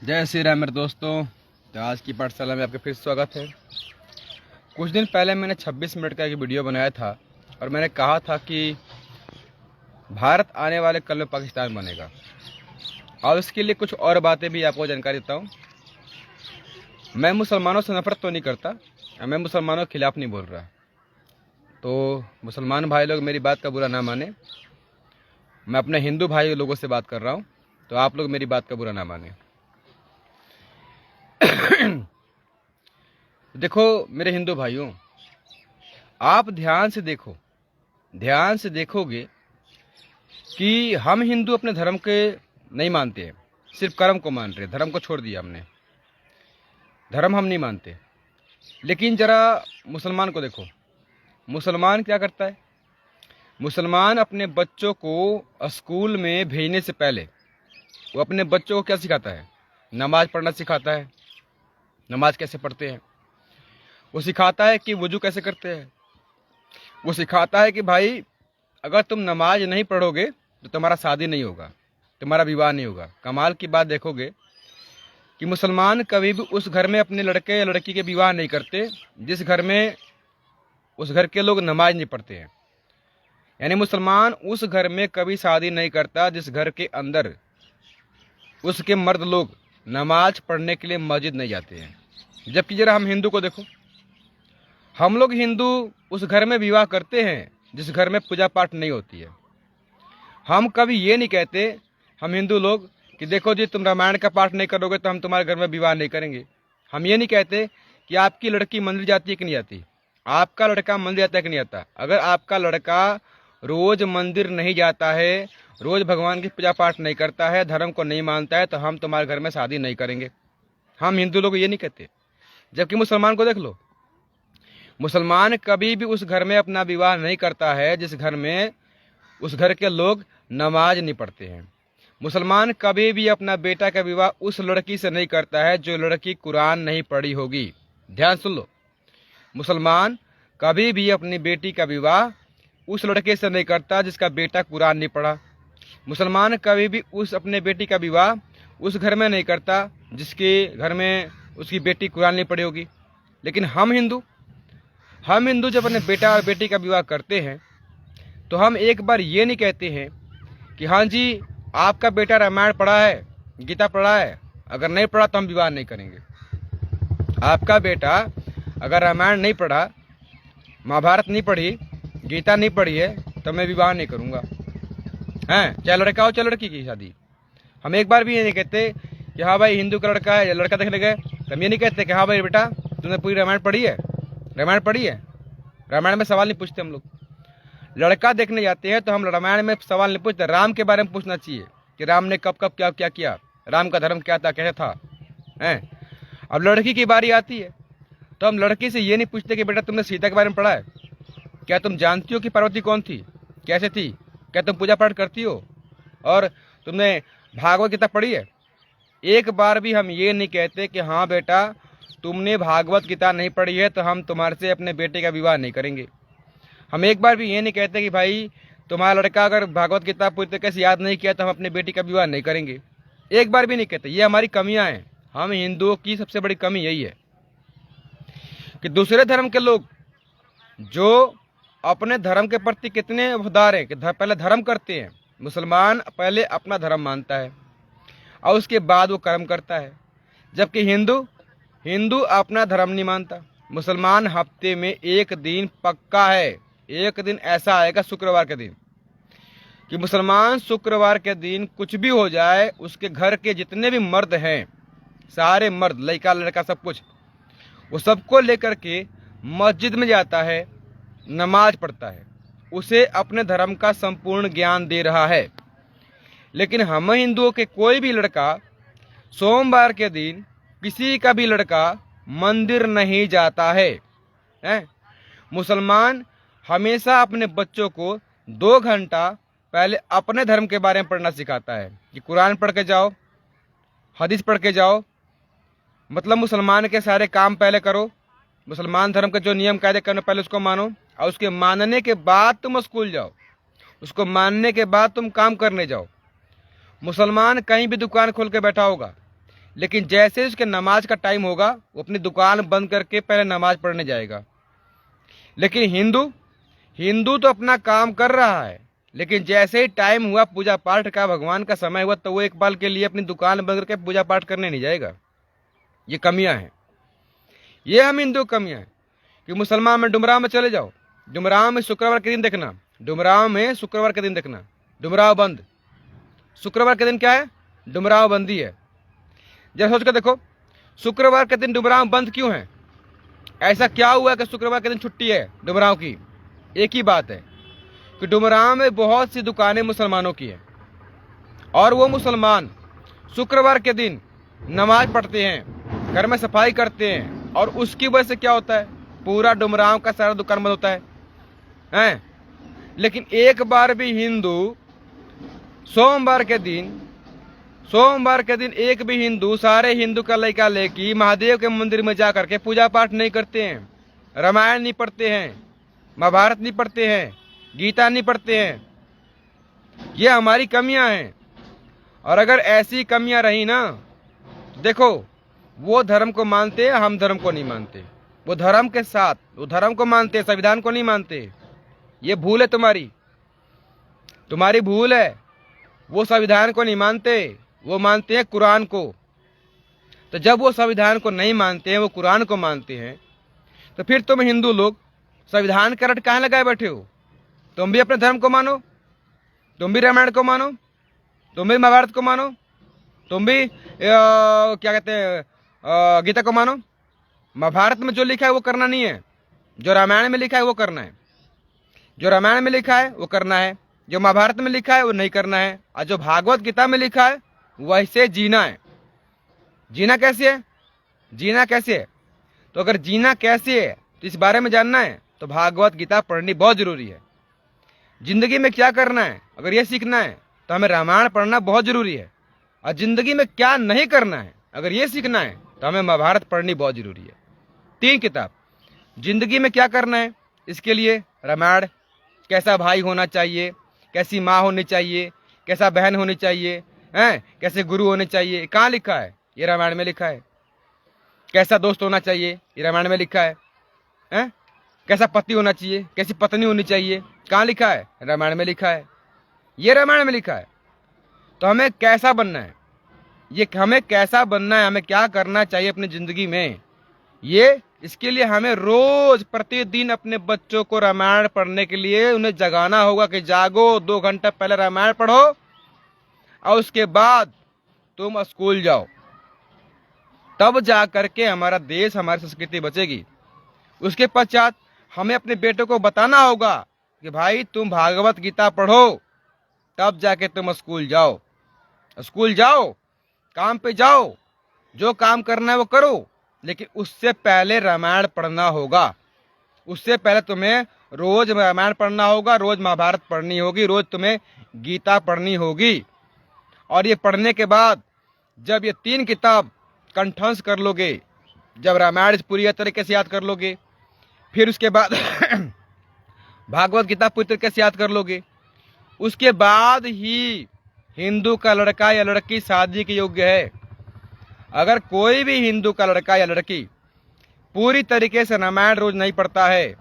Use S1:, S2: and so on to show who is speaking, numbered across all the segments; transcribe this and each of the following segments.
S1: जय श्री राम मेरे दोस्तों। तो आज की पाठशाला में आपका फिर स्वागत है। कुछ दिन पहले मैंने 26 मिनट का एक वीडियो बनाया था और मैंने कहा था कि भारत आने वाले कल में पाकिस्तान बनेगा। और इसके लिए कुछ और बातें भी आपको जानकारी देता हूँ। मैं मुसलमानों से नफरत तो नहीं करता, मैं मुसलमानों के खिलाफ नहीं बोल रहा। तो मुसलमान भाई लोग मेरी बात का बुरा ना माने। मैं अपने हिंदू भाई लोगों से बात कर रहा हूँ, तो आप लोग मेरी बात का बुरा ना माने। देखो मेरे हिंदू भाइयों, आप ध्यान से देखोगे कि हम हिंदू अपने धर्म के नहीं मानते हैं, सिर्फ कर्म को मान रहे। धर्म को छोड़ दिया हमने, धर्म हम नहीं मानते। लेकिन जरा मुसलमान को देखो, मुसलमान क्या करता है। मुसलमान अपने बच्चों को स्कूल में भेजने से पहले वो अपने बच्चों को क्या सिखाता है? नमाज पढ़ना सिखाता है। नमाज कैसे पढ़ते हैं? वो सिखाता है कि वुजू कैसे करते हैं। वो सिखाता है कि भाई अगर तुम नमाज नहीं पढ़ोगे तो तुम्हारा शादी नहीं होगा, तुम्हारा विवाह नहीं होगा। कमाल की बात देखोगे कि मुसलमान कभी भी उस घर में अपने लड़के या लड़की के विवाह नहीं करते जिस घर में उस घर के लोग नमाज नहीं पढ़ते हैं। यानी मुसलमान उस घर में कभी शादी नहीं करता जिस घर के अंदर उसके मर्द लोग नमाज पढ़ने के लिए मस्जिद नहीं जाते हैं। जबकि जरा हम हिंदू को देखो, हम लोग हिंदू उस घर में विवाह करते हैं जिस घर में पूजा पाठ नहीं होती है। हम कभी ये नहीं कहते, हम हिंदू लोग, कि देखो जी तुम रामायण का पाठ नहीं करोगे तो हम तुम्हारे घर में विवाह नहीं करेंगे। हम ये नहीं कहते कि आपकी लड़की मंदिर जाती है कि नहीं जाती, आपका लड़का मंदिर जाता है कि नहीं जाता। अगर आपका लड़का रोज मंदिर नहीं जाता है, रोज भगवान की पूजा पाठ नहीं करता है, धर्म को नहीं मानता है, तो हम तुम्हारे घर में शादी नहीं करेंगे। हम हिंदू लोग ये नहीं कहते। जबकि मुसलमान को देख लो, मुसलमान कभी भी उस घर में अपना विवाह नहीं करता है जिस घर में उस घर के लोग नमाज नहीं पढ़ते हैं। मुसलमान कभी भी अपना बेटा का विवाह उस लड़की से नहीं करता है जो लड़की कुरान नहीं पढ़ी होगी। ध्यान सुन लो, मुसलमान कभी भी अपनी बेटी का विवाह उस लड़के से नहीं करता जिसका बेटा कुरान नहीं पढ़ा। मुसलमान कभी भी अपने बेटी का विवाह उस घर में नहीं करता जिसके घर में उसकी बेटी कुरान नहीं पढ़ी होगी। लेकिन हम हिंदू जब अपने बेटा और बेटी का विवाह करते हैं तो हम एक बार ये नहीं कहते हैं कि हाँ जी आपका बेटा रामायण पढ़ा है, गीता पढ़ा है, अगर नहीं पढ़ा तो हम विवाह नहीं करेंगे। आपका बेटा अगर रामायण नहीं पढ़ा, महाभारत नहीं पढ़ी, गीता नहीं पढ़ी है तो मैं विवाह नहीं करूँगा। हैं, चाहे लड़का हो चाहे लड़की की शादी। हम एक बार भी ये नहीं कहते कि हाँ भाई हिंदू का लड़का है या लड़का देखने गए तो हम ये नहीं कहते कि हाँ भाई बेटा तुमने पूरी रामायण पढ़ी है, रामायण पढ़ी है। रामायण में सवाल नहीं पूछते हम लोग। लड़का देखने जाते हैं तो हम रामायण में सवाल नहीं पूछते, राम के बारे में पूछना चाहिए कि राम ने कब कब क्या क्या किया, राम का धर्म क्या था, कैसे था। हैं, अब लड़की की बारी आती है तो हम लड़की से ये नहीं पूछते कि बेटा तुमने सीता के बारे में पढ़ा है, क्या तुम जानती हो कि पार्वती कौन थी, कैसे थी, क्या तुम पूजा पाठ करती हो, और तुमने भागवत गीता पढ़ी है। एक बार भी हम ये नहीं कहते कि हाँ बेटा तुमने भागवत गीता नहीं पढ़ी है तो हम तुम्हारे से अपने बेटे का विवाह नहीं करेंगे। हम एक बार भी ये नहीं कहते कि भाई तुम्हारा लड़का अगर भागवत गीता पूरी तरीके से याद नहीं किया तो हम अपने बेटी का विवाह नहीं करेंगे। एक बार भी नहीं कहते। ये हमारी कमियां हैं। हम हिंदुओं की सबसे बड़ी कमी यही है कि दूसरे धर्म के लोग जो अपने धर्म के प्रति कितने वफादार हैं कि पहले धर्म करते हैं। मुसलमान पहले अपना धर्म मानता है और उसके बाद वो कर्म करता है। जबकि हिंदू अपना धर्म नहीं मानता। मुसलमान हफ्ते में एक दिन पक्का है, एक दिन ऐसा आएगा शुक्रवार के दिन कि मुसलमान शुक्रवार के दिन कुछ भी हो जाए, उसके घर के जितने भी मर्द हैं, सारे मर्द, लड़का लड़का सब कुछ, वो सबको लेकर के मस्जिद में जाता है, नमाज पढ़ता है, उसे अपने धर्म का संपूर्ण ज्ञान दे रहा है। लेकिन हम हिंदुओं के कोई भी लड़का सोमवार के दिन, किसी का भी लड़का मंदिर नहीं जाता है। मुसलमान हमेशा अपने बच्चों को 2 घंटा पहले अपने धर्म के बारे में पढ़ना सिखाता है कि कुरान पढ़ के जाओ, हदीस पढ़ के जाओ। मतलब मुसलमान के सारे काम पहले करो, मुसलमान धर्म के जो नियम कायदे करने पहले उसको मानो, और उसके मानने के बाद तुम स्कूल जाओ, उसको मानने के बाद तुम काम करने जाओ। मुसलमान कहीं भी दुकान खोल के बैठा होगा, लेकिन जैसे उसके नमाज का टाइम होगा वो अपनी दुकान बंद करके पहले नमाज पढ़ने जाएगा। लेकिन हिंदू हिंदू तो अपना काम कर रहा है, लेकिन जैसे ही टाइम हुआ पूजा पाठ का, भगवान का समय हुआ, तो वो एक पल के लिए अपनी दुकान बंद करके पूजा पाठ करने नहीं जाएगा। ये कमियां हैं, ये हम हिंदू कमियां हैं। कि मुसलमान में डुमराव में चले जाओ, डुमराव में शुक्रवार के दिन देखना, डुमराव में शुक्रवार के दिन देखना डुमराव बंद। शुक्रवार के दिन क्या है? डुमराव बंदी है। जरा सोच कर देखो, शुक्रवार के दिन डुमराव बंद क्यों है? ऐसा क्या हुआ कि शुक्रवार के दिन छुट्टी है डुमराव की? एक ही बात है कि डुमराव में बहुत सी दुकानें मुसलमानों की हैं, और वो मुसलमान शुक्रवार के दिन नमाज पढ़ते हैं, घर में सफाई करते हैं, और उसकी वजह से क्या होता है? पूरा डुमराव का सारा दुकान बंद होता है। लेकिन एक बार भी हिंदू सोमवार के दिन एक भी हिंदू, सारे हिंदू का लड़का लड़की महादेव के मंदिर में जा करके पूजा पाठ नहीं करते हैं, रामायण नहीं पढ़ते हैं, महाभारत नहीं पढ़ते हैं, गीता नहीं पढ़ते हैं। ये हमारी कमियां हैं। और अगर ऐसी कमियां रही ना, तो देखो, वो धर्म को मानते हैं, हम धर्म को नहीं मानते। वो धर्म के साथ, वो धर्म को मानते हैं, संविधान को नहीं मानते। ये भूल है तुम्हारी भूल है। वो संविधान को नहीं मानते, वो मानते हैं कुरान को। तो जब वो संविधान को नहीं मानते हैं, वो कुरान को मानते हैं, तो फिर तुम हिंदू लोग संविधान का रट कहाँ लगाए बैठे हो? तुम भी अपने धर्म को मानो, तुम भी रामायण को मानो, तुम भी महाभारत को मानो, तुम भी क्या कहते हैं, गीता को मानो। महाभारत में जो लिखा है वो करना नहीं है, जो रामायण में लिखा है वो करना है। जो रामायण में लिखा है वो करना है, जो महाभारत में लिखा है वो नहीं करना है, और जो भागवत गीता में लिखा है वैसे जीना है। जीना कैसे है? जीना कैसे है? तो अगर जीना कैसे है तो इस बारे में जानना है तो भागवत गीता पढ़नी बहुत जरूरी है। जिंदगी में क्या करना है अगर ये सीखना है तो हमें रामायण पढ़ना बहुत जरूरी है। और जिंदगी में क्या नहीं करना है अगर ये सीखना है तो हमें महाभारत पढ़नी बहुत जरूरी है। 3 किताब। जिंदगी में क्या करना है इसके लिए रामायण, कैसा भाई होना चाहिए, कैसी माँ होनी चाहिए, कैसा बहन होनी चाहिए, कैसे गुरु होने चाहिए, कहाँ लिखा है? ये रामायण में लिखा है। कैसा दोस्त होना चाहिए, ये रामायण में लिखा है। कैसा पति होना चाहिए, कैसी पत्नी होनी चाहिए, कहाँ लिखा है? रामायण में लिखा है। ये रामायण में लिखा है। तो हमें कैसा बनना है, ये हमें कैसा बनना है, हमें क्या करना चाहिए अपनी जिंदगी में, ये इसके लिए हमें रोज प्रतिदिन अपने बच्चों को रामायण पढ़ने के लिए उन्हें जगाना होगा कि जागो, 2 घंटा पहले रामायण पढ़ो और उसके बाद तुम स्कूल जाओ। तब जा करके हमारा देश, हमारी संस्कृति बचेगी। उसके पश्चात हमें अपने बेटों को बताना होगा कि भाई तुम भागवत गीता पढ़ो, तब जाके तुम स्कूल जाओ। स्कूल जाओ, काम पे जाओ, जो काम करना है वो करो, लेकिन उससे पहले रामायण पढ़ना होगा। उससे पहले तुम्हें रोज रामायण पढ़ना होगा, रोज महाभारत पढ़नी होगी, रोज तुम्हें गीता पढ़नी होगी। और ये पढ़ने के बाद जब ये 3 किताब कंठस्थ कर लोगे, जब रामायण पूरी तरीके से याद कर लोगे, फिर उसके बाद भागवत गीता पूरी तरीके से याद कर लोगे, उसके बाद ही हिंदू का लड़का या लड़की शादी के योग्य है। अगर कोई भी हिंदू का लड़का या लड़की पूरी तरीके से रामायण रोज नहीं पढ़ता है,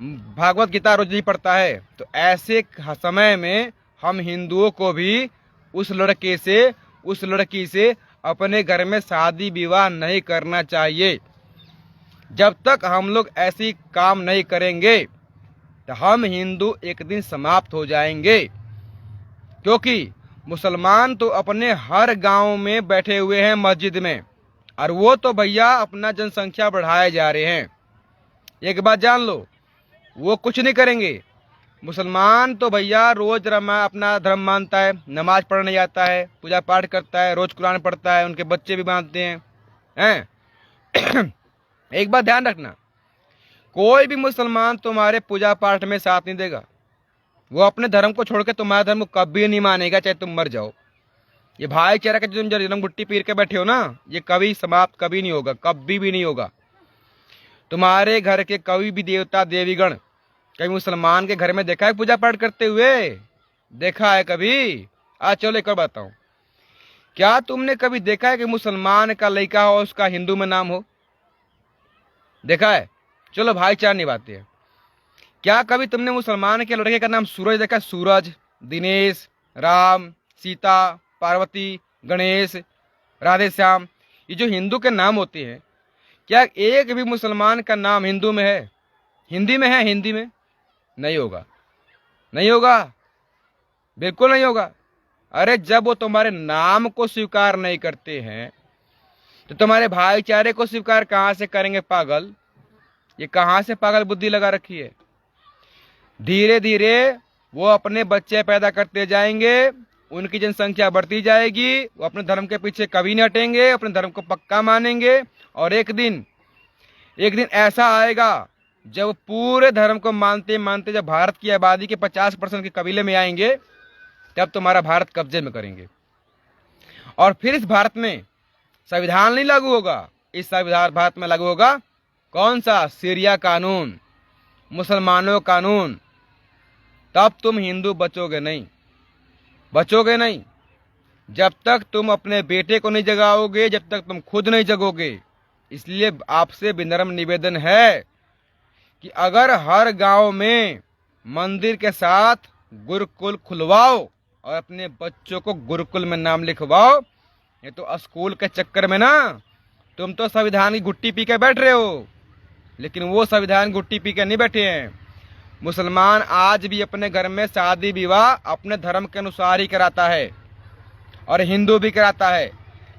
S1: भागवत गीता रोज नहीं पढ़ता है, तो ऐसे समय में हम हिंदुओं को भी उस लड़के से, उस लड़की से अपने घर में शादी विवाह नहीं करना चाहिए। जब तक हम लोग ऐसी काम नहीं करेंगे तो हम हिंदू एक दिन समाप्त हो जाएंगे। क्योंकि मुसलमान तो अपने हर गांव में बैठे हुए हैं मस्जिद में, और वो तो भैया अपना जनसंख्या बढ़ाए जा रहे हैं। एक बात जान लो, वो कुछ नहीं करेंगे। मुसलमान तो भैया रोज अपना धर्म मानता है, नमाज पढ़ने जाता है, पूजा पाठ करता है, रोज कुरान पढ़ता है, उनके बच्चे भी मानते हैं। एक बात ध्यान रखना, कोई भी मुसलमान तुम्हारे पूजा पाठ में साथ नहीं देगा। वो अपने धर्म को छोड़ के तुम्हारे धर्म को कभी नहीं मानेगा, चाहे तुम मर जाओ। ये भाईचारा का जो तुम जन्म गुट्टी पीर के बैठे हो ना, ये कभी समाप्त कभी नहीं होगा, कभी भी नहीं होगा। तुम्हारे घर के कभी भी देवता देवीगण कभी मुसलमान के घर में देखा है पूजा पाठ करते हुए? देखा है कभी? आज चलो एक और बताऊं क्या तुमने कभी देखा है कि मुसलमान का लड़का हो उसका हिंदू में नाम हो? देखा है? चलो भाईचारा निभाते हैं। क्या कभी तुमने मुसलमान के लड़के का नाम सूरज देखा? सूरज, दिनेश, राम, सीता, पार्वती, गणेश, राधे श्याम, ये जो हिंदू के नाम होते हैं, क्या एक भी मुसलमान का नाम हिंदू में है? हिंदी में है? हिंदी में नहीं होगा, नहीं होगा, बिल्कुल नहीं होगा। अरे जब वो तुम्हारे नाम को स्वीकार नहीं करते हैं तो तुम्हारे भाईचारे को स्वीकार कहां से करेंगे पागल? ये कहां से पागल बुद्धि लगा रखी है? धीरे धीरे वो अपने बच्चे पैदा करते जाएंगे, उनकी जनसंख्या बढ़ती जाएगी, वो अपने धर्म के पीछे कभी नहीं हटेंगे, अपने धर्म को पक्का मानेंगे। और एक दिन ऐसा आएगा जब पूरे धर्म को मानते मानते जब भारत की आबादी के 50% के कबीले में आएंगे, तब तुम्हारा भारत कब्जे में करेंगे। और फिर इस भारत में संविधान नहीं लागू होगा, इस संविधान भारत में लागू होगा कौन सा? सीरिया कानून, मुसलमानों कानून। तब तुम हिंदू बचोगे नहीं, बचोगे नहीं। जब तक तुम अपने बेटे को नहीं जगाओगे, जब तक तुम खुद नहीं जगोगे। इसलिए आपसे विनम्र निवेदन है कि अगर हर गांव में मंदिर के साथ गुरुकुल खुलवाओ और अपने बच्चों को गुरुकुल में नाम लिखवाओ। ये तो स्कूल के चक्कर में ना तुम तो संविधान की गुट्टी पी के बैठ रहे हो, लेकिन वो संविधान गुट्टी पी के नहीं बैठे हैं। मुसलमान आज भी अपने घर में शादी विवाह अपने धर्म के अनुसार ही कराता है और हिंदू भी कराता है,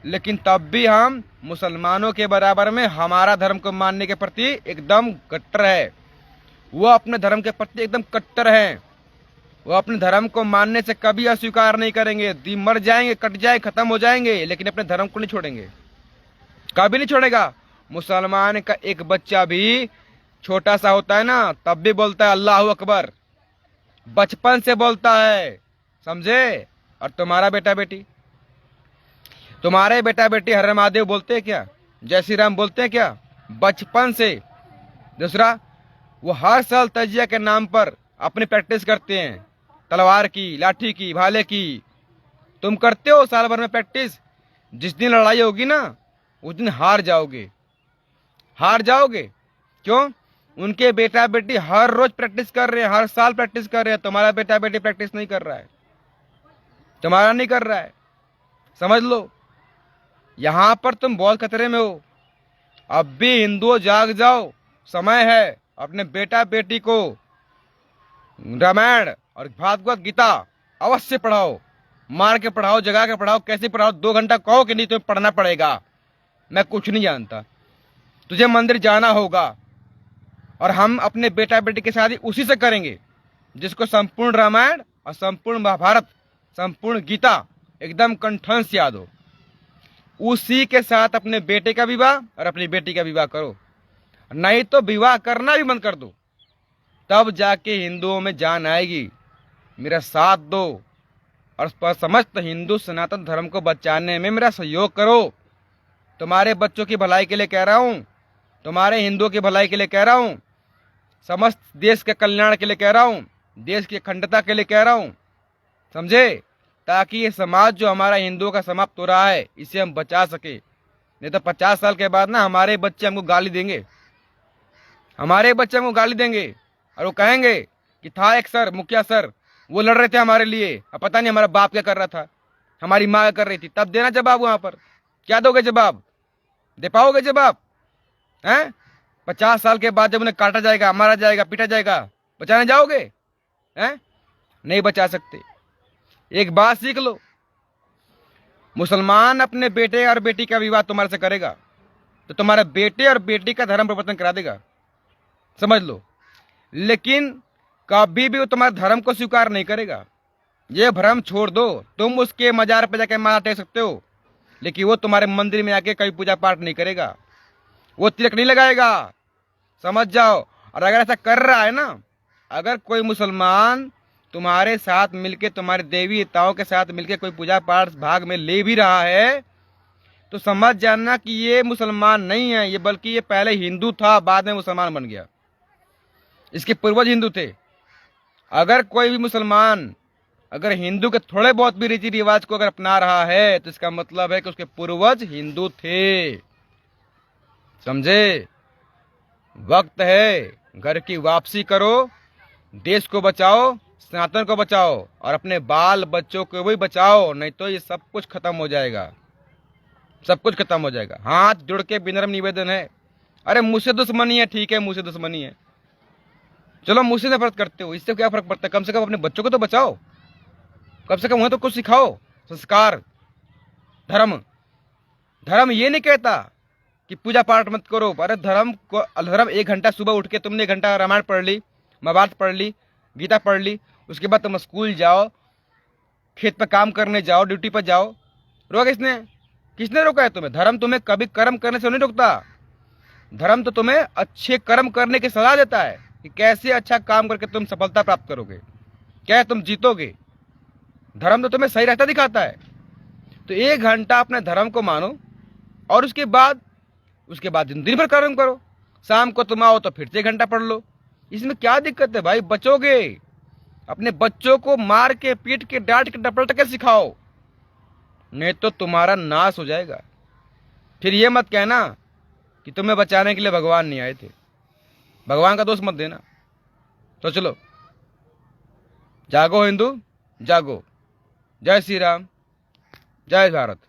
S1: लेकिन तब भी हम मुसलमानों के बराबर में हमारा धर्म को मानने के प्रति एकदम कट्टर है। वो अपने धर्म के प्रति एकदम कट्टर हैं। वो अपने धर्म को मानने से कभी अस्वीकार नहीं करेंगे। दिन मर जाएंगे, कट जाए, खत्म हो जाएंगे, लेकिन अपने धर्म को नहीं छोड़ेंगे, कभी नहीं छोड़ेगा। मुसलमान का एक बच्चा भी छोटा सा होता है ना, तब भी बोलता है अल्लाह अकबर, बचपन से बोलता है, समझे। और तुम्हारा बेटा बेटी, तुम्हारे बेटा बेटी हर महादेव बोलते हैं क्या? जय श्री राम बोलते हैं क्या? बचपन से। दूसरा, वो हर साल तजिया के नाम पर अपनी प्रैक्टिस करते हैं, तलवार की, लाठी की, भाले की। तुम करते हो साल भर में प्रैक्टिस? जिस दिन लड़ाई होगी ना उस दिन हार जाओगे, हार जाओगे। क्यों? उनके बेटा बेटी हर रोज प्रैक्टिस कर रहे हैं, हर साल प्रैक्टिस कर रहे हैं। तुम्हारा बेटा बेटी प्रैक्टिस नहीं कर रहा है, तुम्हारा नहीं कर रहा है, समझ लो। यहां पर तुम बहुत खतरे में हो। अब भी हिंदुओं जाग जाओ, समय है। अपने बेटा बेटी को रामायण और भागवत गीता अवश्य पढ़ाओ, मार के पढ़ाओ, जगा के पढ़ाओ। कैसे पढ़ाओ? 2 घंटा कहो कि नहीं तुम्हें पढ़ना पड़ेगा, मैं कुछ नहीं जानता, तुझे मंदिर जाना होगा। और हम अपने बेटा बेटी की शादी उसी से करेंगे जिसको संपूर्ण रामायण और संपूर्ण महाभारत, संपूर्ण गीता एकदम कंठस्थ याद हो। उसी के साथ अपने बेटे का विवाह और अपनी बेटी का विवाह करो, नहीं तो विवाह करना भी बंद कर दो, तब जाके हिंदुओं में जान आएगी। मेरा साथ दो और समस्त हिंदू सनातन धर्म को बचाने में मेरा सहयोग करो। तुम्हारे बच्चों की भलाई के लिए कह रहा हूँ, तुम्हारे हिंदुओं की भलाई के लिए कह रहा हूँ, समस्त देश के कल्याण के लिए कह रहा हूँ, देश की अखंडता के लिए कह रहा हूँ, समझे। ताकि ये समाज जो हमारा हिंदुओं का समाप्त हो रहा है इसे हम बचा सके। नहीं तो 50 साल के बाद ना हमारे बच्चे हमको गाली देंगे, हमारे बच्चे हमको गाली देंगे और वो कहेंगे कि था एक सर, मुखिया सर, वो लड़ रहे थे हमारे लिए, अब पता नहीं हमारा बाप क्या कर रहा था, हमारी माँ क्या कर रही थी। तब देना जवाब। वहां पर क्या दोगे जवाब? दे पाओगे जवाब? हैं? 50 साल के बाद जब उन्हें काटा जाएगा, मारा जाएगा, पीटा जाएगा, बचाने जाओगे? हैं? नहीं बचा सकते। एक बात सीख लो, मुसलमान अपने बेटे और बेटी का विवाह तुम्हारे से करेगा तो तुम्हारे बेटे और बेटी का धर्म परिवर्तन करा देगा, समझ लो। लेकिन कभी भी वो तुम्हारे धर्म को स्वीकार नहीं करेगा। ये भ्रम छोड़ दो। तुम उसके मजार पे जाके माथा टेक सकते हो, लेकिन वो तुम्हारे मंदिर में आके कभी पूजा पाठ नहीं करेगा, वो तिलक नहीं लगाएगा, समझ जाओ। और अगर ऐसा कर रहा है ना, अगर कोई मुसलमान तुम्हारे साथ मिलके, तुम्हारे देवी देवताओं के साथ मिलके कोई पूजा पाठ भाग में ले भी रहा है, तो समझ जाना कि ये मुसलमान नहीं है, ये बल्कि ये पहले हिंदू था, बाद में मुसलमान बन गया। इसके पूर्वज हिंदू थे। अगर कोई भी मुसलमान अगर हिंदू के थोड़े बहुत भी रीति रिवाज को अगर अपना रहा है तो इसका मतलब है कि उसके पूर्वज हिंदू थे। समझे? वक्त है, घर की वापसी करो, देश को बचाओ, सनातन को बचाओ और अपने बाल बच्चों को भी बचाओ, नहीं तो ये सब कुछ खत्म हो जाएगा, सब कुछ खत्म हो जाएगा। हाथ जुड़ के विनम्र निवेदन है। अरे मुझसे दुश्मनी है, ठीक है, मुझसे दुश्मनी है, चलो मुझसे नफरत करते हो, इससे क्या फर्क पड़ता है? कम से कम अपने बच्चों को तो बचाओ, कम से कम उन्हें तो कुछ सिखाओ, संस्कार। धर्म धर्म ये नहीं कहता कि पूजा पाठ मत करो। अरे धर्म 1 घंटा सुबह उठ के तुमने 1 घंटा रामायण पढ़ ली, महाभारत पढ़ ली, गीता पढ़ ली, उसके बाद तुम स्कूल जाओ, खेत पर काम करने जाओ, ड्यूटी पर जाओ। रोका किसने? किसने रोका है तुम्हें? धर्म तुम्हें कभी कर्म करने से नहीं रोकता। धर्म तो तुम्हें अच्छे कर्म करने की सलाह देता है कि कैसे अच्छा काम करके तुम सफलता प्राप्त करोगे, क्या तुम जीतोगे। धर्म तो तुम्हें सही रास्ता दिखाता है। तो 1 घंटा अपने धर्म को मानो और उसके बाद दिन भर कर्म करो। शाम को तुम आओ तो फिर से 1 घंटा पढ़ लो। इसमें क्या दिक्कत है भाई? बचोगे। अपने बच्चों को मार के, पीट के, डांट के, डपट के सिखाओ, नहीं तो तुम्हारा नाश हो जाएगा। फिर ये मत कहना कि तुम्हें बचाने के लिए भगवान नहीं आए थे। भगवान का दोष मत देना। तो चलो, जागो हिंदू, जागो। जय श्री राम, जय भारत।